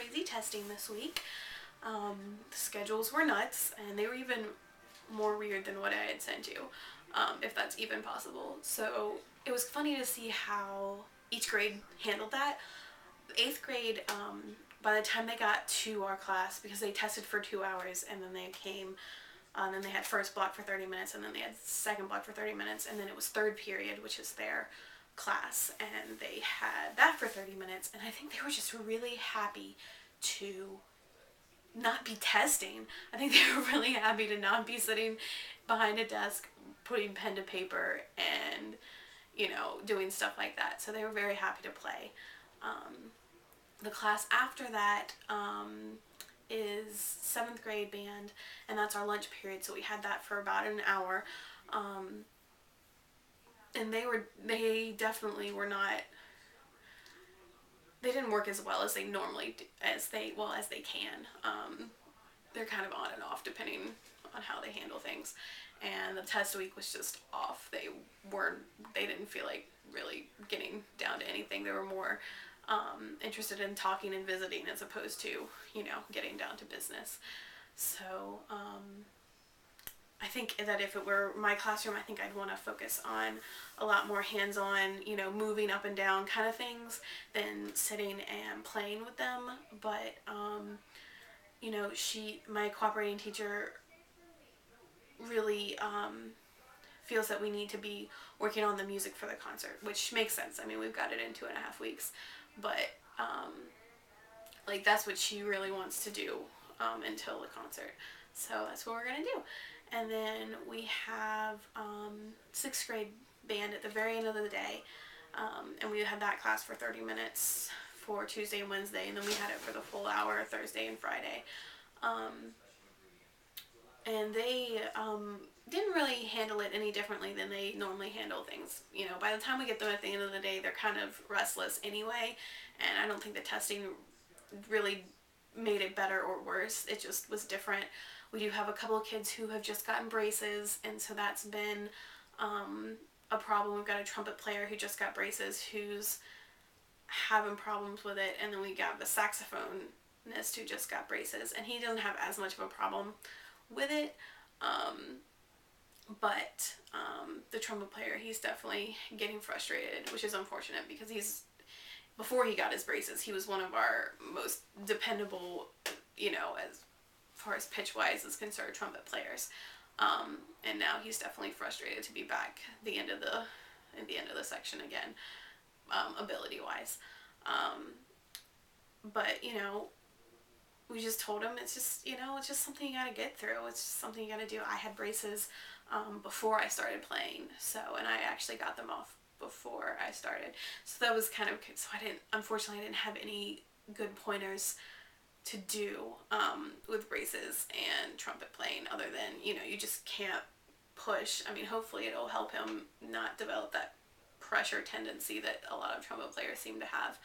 crazy testing this week. The schedules were nuts, and they were even more weird than what I had sent you, if that's even possible. So it was funny to see how each grade handled that. 8th grade, by the time they got to our class, because they tested for 2 hours, and then they came, and then they had first block for 30 minutes, and then they had second block for 30 minutes, and then it was third period, which is their class, and they had that for 30 minutes, and I think they were just really happy to not be testing. I think they were really happy to not be sitting behind a desk putting pen to paper and, doing stuff like that. So they were very happy to play. The class after that is 7th grade band, and that's our lunch period, so we had that for about an hour. And they definitely were not, they didn't work as well as they normally do, as they can. They're kind of on and off depending on how they handle things. And the test week was just off. They didn't feel like really getting down to anything. They were more interested in talking and visiting as opposed to, getting down to business. So, I think that if it were my classroom, I think I'd want to focus on a lot more hands-on, moving up and down kind of things than sitting and playing with them. But, my cooperating teacher really feels that we need to be working on the music for the concert, which makes sense. I mean, we've got it in 2.5 weeks, but, that's what she really wants to do until the concert. So that's what we're going to do. And then we have 6th grade band at the very end of the day, and we had that class for 30 minutes for Tuesday and Wednesday, and then we had it for the full hour Thursday and Friday. And they didn't really handle it any differently than they normally handle things. By the time we get them at the end of the day, they're kind of restless anyway, and I don't think the testing really made it better or worse. It just was different. We do have a couple of kids who have just gotten braces, and so that's been a problem. We've got a trumpet player who just got braces who's having problems with it, and then we got the saxophonist who just got braces, and he doesn't have as much of a problem with it, but the trumpet player, he's definitely getting frustrated, which is unfortunate because before he got his braces, he was one of our most dependable, as far as pitch-wise is concerned, trumpet players. And now he's definitely frustrated to be back at the end of the section again, ability-wise. But, we just told him it's just, it's just something you gotta get through. It's just something you gotta do. I had braces before I started playing, and I actually got them off before I started. So that was kind of, so unfortunately I didn't have any good pointers to do with braces and trumpet playing other than, you just can't push. I mean, hopefully it'll help him not develop that pressure tendency that a lot of trumpet players seem to have.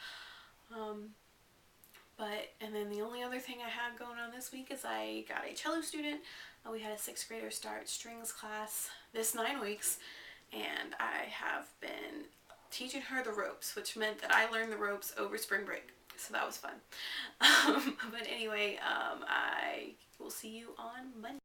And then the only other thing I have going on this week is I got a cello student. We had a 6th grader start strings class this 9 weeks, and I have been teaching her the ropes, which meant that I learned the ropes over spring break. So that was fun. But anyway, I will see you on Monday.